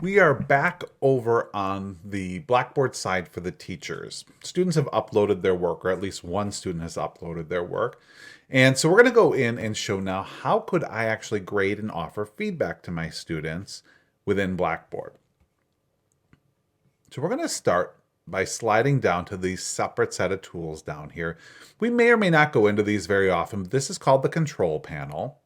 We are back over on the Blackboard side for the teachers. Students have uploaded their work, or at least one student has uploaded their work. And so we're going to go in and show now how could I actually grade and offer feedback to my students within Blackboard. So we're going to start by sliding down to these separate set of tools down here. We may or may not go into these very often, but this is called the control panel.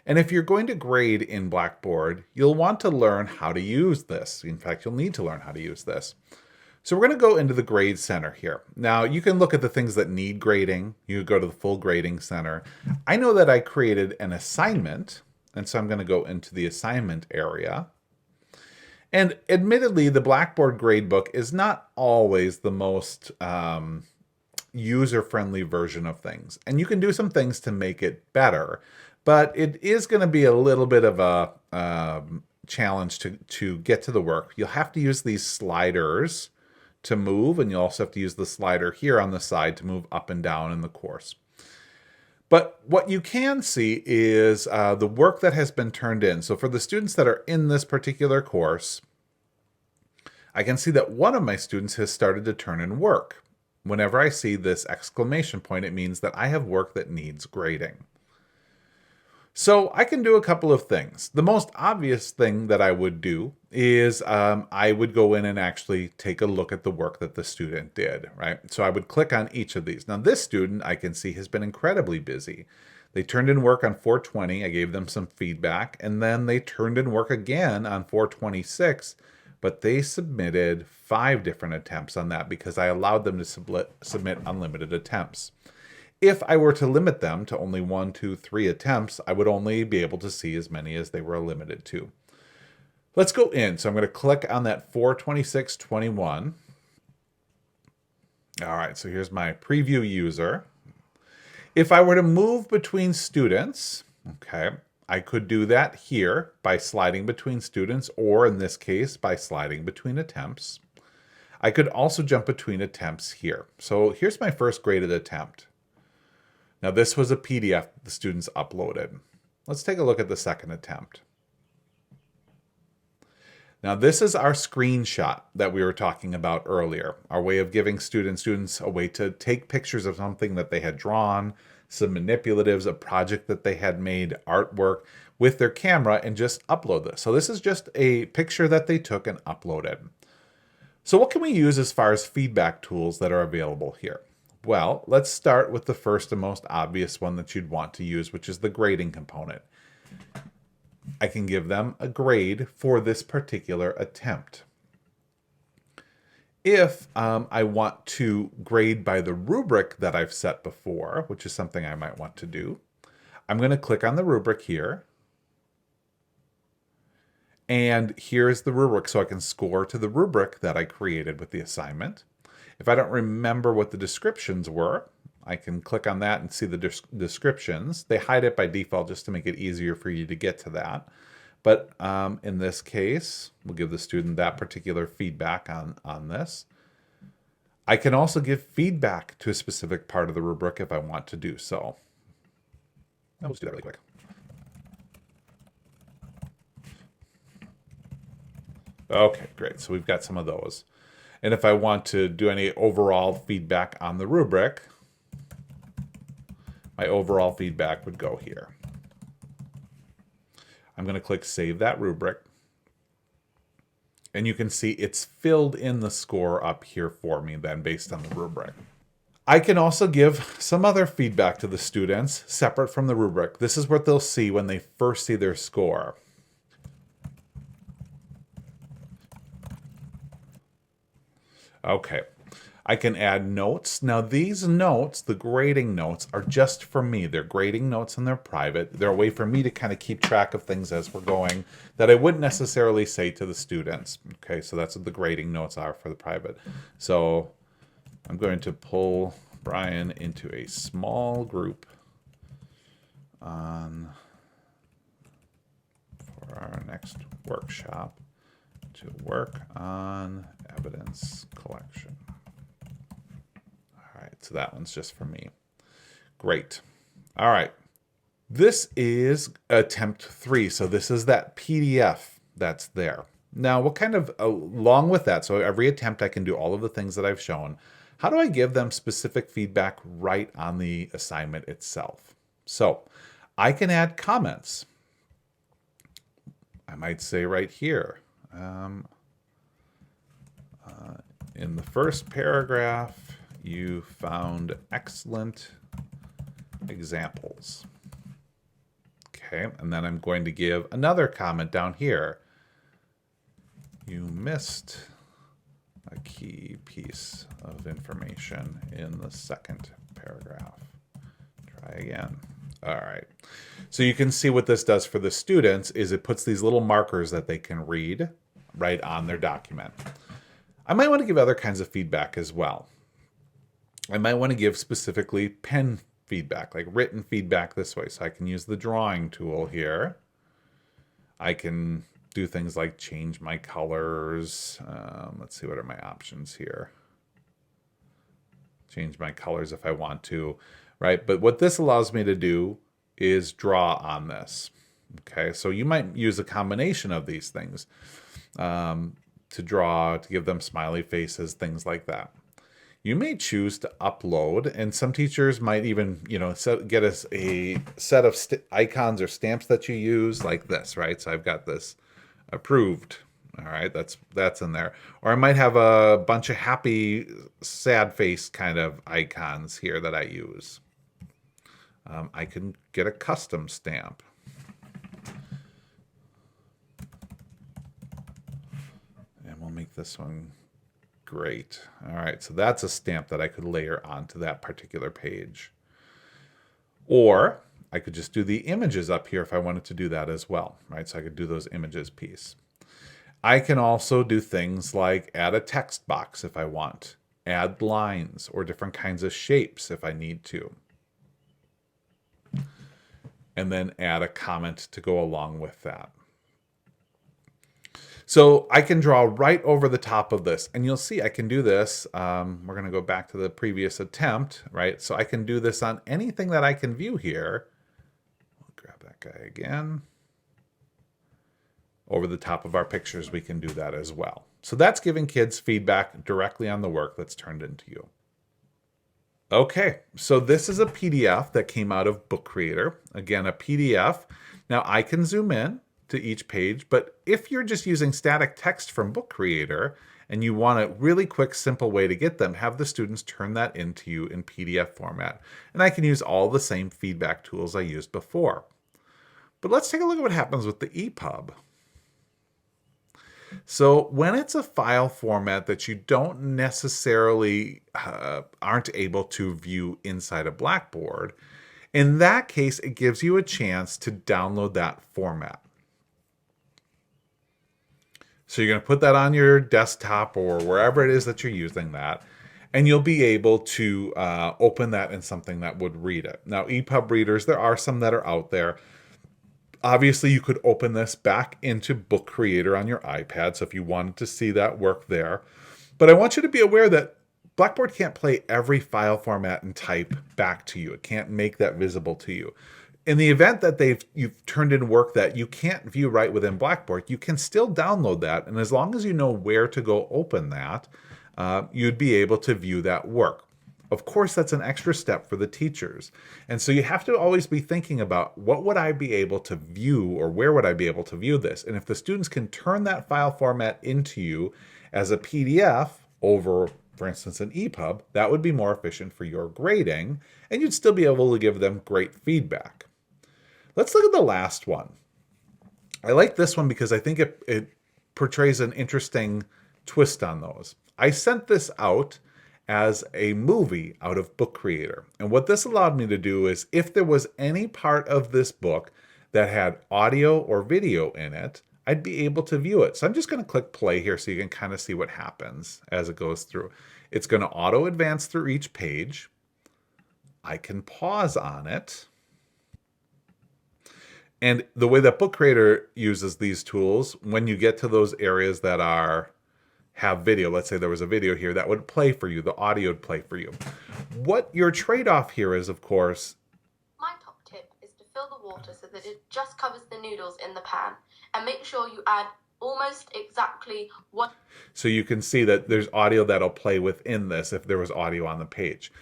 And if you're going to grade in Blackboard, you'll want to learn how to use this. In fact, you'll need to learn how to use this. So we're going to go into the grade center here. Now you can look at the things that need grading. You go to the full grading center. I know that I created an assignment, and so I'm going to go into the assignment area. And admittedly, the Blackboard gradebook is not always the most user-friendly version of things. And you can do some things to make it better, but it is going to be a little bit of a challenge to get to the work. You'll have to use these sliders to move, and you'll also have to use the slider here on the side to move up and down in the course. But what you can see is the work that has been turned in. So for the students that are in this particular course, I can see that one of my students has started to turn in work. Whenever I see this exclamation point, it means that I have work that needs grading. So I can do a couple of things. The most obvious thing that I would do is I would go in and actually take a look at the work that the student did, right? So I would click on each of these. Now this student I can see has been incredibly busy. They turned in work on 420. I gave them some feedback, and then they turned in work again on 426, but they submitted 5 different attempts on that because I allowed them to submit unlimited attempts. If I were to limit them to only 1, 2, 3 attempts, I would only be able to see as many as they were limited to. Let's go in. So I'm going to click on that 42621. All right, so here's my preview user. If I were to move between students, okay, I could do that here by sliding between students, or in this case, by sliding between attempts. I could also jump between attempts here. So here's my first graded attempt. Now this was a PDF the students uploaded. Let's take a look at the second attempt. Now this is our screenshot that we were talking about earlier, our way of giving students a way to take pictures of something that they had drawn, some manipulatives, a project that they had made, artwork, with their camera and just upload this. So this is just a picture that they took and uploaded. So what can we use as far as feedback tools that are available here? Well, let's start with the first and most obvious one that you'd want to use, which is the grading component. I can give them a grade for this particular attempt. If I want to grade by the rubric that I've set before, which is something I might want to do, I'm going to click on the rubric here. And here's the rubric, so I can score to the rubric that I created with the assignment. If I don't remember what the descriptions were, I can click on that and see the descriptions. They hide it by default just to make it easier for you to get to that. But in this case, we'll give the student that particular feedback on this. I can also give feedback to a specific part of the rubric if I want to do so. Let's do that really quick. Okay, great. So we've got some of those. And if I want to do any overall feedback on the rubric, my overall feedback would go here. I'm going to click Save that rubric. And you can see it's filled in the score up here for me then based on the rubric. I can also give some other feedback to the students separate from the rubric. This is what they'll see when they first see their score. Okay, I can add notes. Now these notes, the grading notes, are just for me. They're grading notes and they're private. They're a way for me to kind of keep track of things as we're going that I wouldn't necessarily say to the students. Okay, so that's what the grading notes are for the private. So I'm going to pull Brian into a small group for our next workshop to work on evidence collection. All right, so that one's just for me. Great. All right. This is attempt 3. So this is that PDF that's there. Now, what kind of, along with that, so every attempt I can do all of the things that I've shown, how do I give them specific feedback right on the assignment itself? So I can add comments. I might say right here, in the first paragraph, you found excellent examples. Okay, and then I'm going to give another comment down here. You missed a key piece of information in the second paragraph. Try again. All right. So you can see what this does for the students is it puts these little markers that they can read right on their document. I might want to give other kinds of feedback as well. I might want to give specifically pen feedback, like written feedback this way. So I can use the drawing tool here. I can do things like change my colors. Let's see, what are my options here? Change my colors if I want to, right? But what this allows me to do is draw on this. Okay, so you might use a combination of these things to draw, to give them smiley faces, things like that. You may choose to upload, and some teachers might even, get us a set of icons or stamps that you use like this, right? So I've got this approved. All right, that's in there. Or I might have a bunch of happy, sad face kind of icons here that I use. I can get a custom stamp. And we'll make this one great. All right, so that's a stamp that I could layer onto that particular page. Or I could just do the images up here if I wanted to do that as well, right? So I could do those images piece. I can also do things like add a text box if I want, add lines or different kinds of shapes if I need to, and then add a comment to go along with that. So I can draw right over the top of this, and you'll see I can do this. We're going to go back to the previous attempt, right? So I can do this on anything that I can view here. I'll grab that guy again. Over the top of our pictures, we can do that as well. So that's giving kids feedback directly on the work that's turned into you. Okay, so this is a PDF that came out of Book Creator. Again, a PDF. Now I can zoom in to each page, but if you're just using static text from Book Creator and you want a really quick, simple way to get them, have the students turn that into you in PDF format. And I can use all the same feedback tools I used before. But let's take a look at what happens with the Epub. So when it's a file format that you don't necessarily aren't able to view inside a Blackboard, in that case, it gives you a chance to download that format. So you're going to put that on your desktop or wherever it is that you're using that, and you'll be able to open that in something that would read it. Now, Epub readers, there are some that are out there. Obviously, you could open this back into Book Creator on your iPad, so if you wanted to see that work there. But I want you to be aware that Blackboard can't play every file format and type back to you. It can't make that visible to you. In the event that you've turned in work that you can't view right within Blackboard, you can still download that, and as long as you know where to go open that, you'd be able to view that work. Of course, that's an extra step for the teachers. And so you have to always be thinking about what would I be able to view or where would I be able to view this? And if the students can turn that file format into you as a PDF over, for instance, an Epub, that would be more efficient for your grading, and you'd still be able to give them great feedback. Let's look at the last one. I like this one because I think it portrays an interesting twist on those. I sent this out as a movie out of Book Creator. And what this allowed me to do is if there was any part of this book that had audio or video in it, I'd be able to view it. So I'm just going to click play here so you can kind of see what happens as it goes through. It's going to auto advance through each page. I can pause on it. And the way that Book Creator uses these tools, when you get to those areas that have video, let's say there was a video here that would play for you, the audio would play for you. What your trade-off here is, of course, my top tip is to fill the water so that it just covers the noodles in the pan, and make sure you add almost exactly what. So you can see that there's audio that'll play within this if there was audio on the page.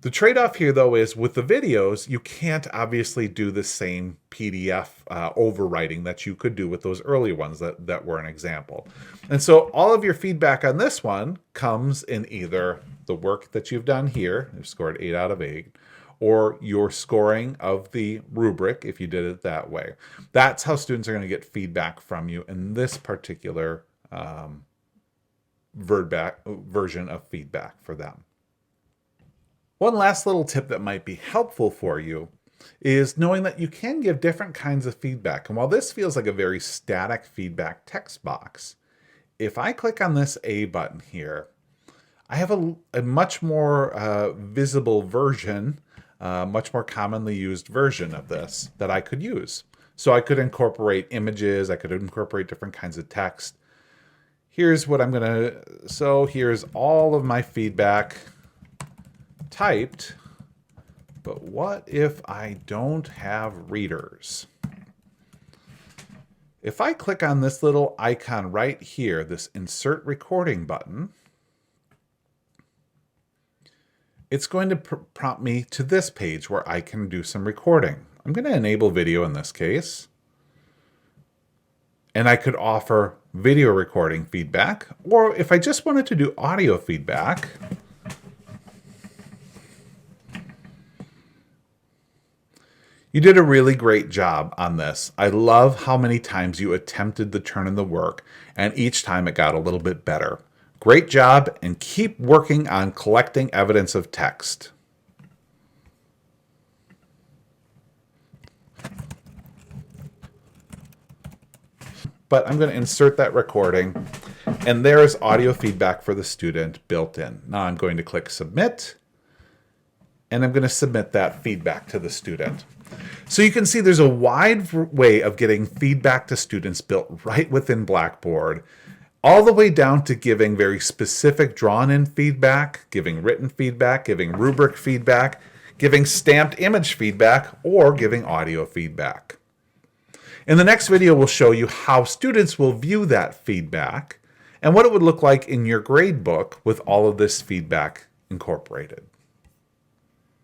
The trade-off here, though, is with the videos, you can't obviously do the same PDF overwriting that you could do with those early ones that were an example. And so all of your feedback on this one comes in either the work that you've done here, you've scored 8 out of 8, or your scoring of the rubric if you did it that way. That's how students are going to get feedback from you in this particular version of feedback for them. One last little tip that might be helpful for you is knowing that you can give different kinds of feedback. And while this feels like a very static feedback text box, if I click on this A button here, I have a much more visible version, much more commonly used version of this that I could use. So I could incorporate images, I could incorporate different kinds of text. Here's what I'm gonna, so here's all of my feedback typed, but what if I don't have readers? If I click on this little icon right here, this insert recording button, it's going to prompt me to this page where I can do some recording. I'm going to enable video in this case. And I could offer video recording feedback, or if I just wanted to do audio feedback, you did a really great job on this. I love how many times you attempted the turn in the work, and each time it got a little bit better. Great job, and keep working on collecting evidence of text. But I'm going to insert that recording, and there's audio feedback for the student built in. Now I'm going to click Submit, and I'm going to submit that feedback to the student. So you can see there's a wide way of getting feedback to students built right within Blackboard, all the way down to giving very specific drawn-in feedback, giving written feedback, giving rubric feedback, giving stamped image feedback, or giving audio feedback. In the next video, we'll show you how students will view that feedback and what it would look like in your grade book with all of this feedback incorporated.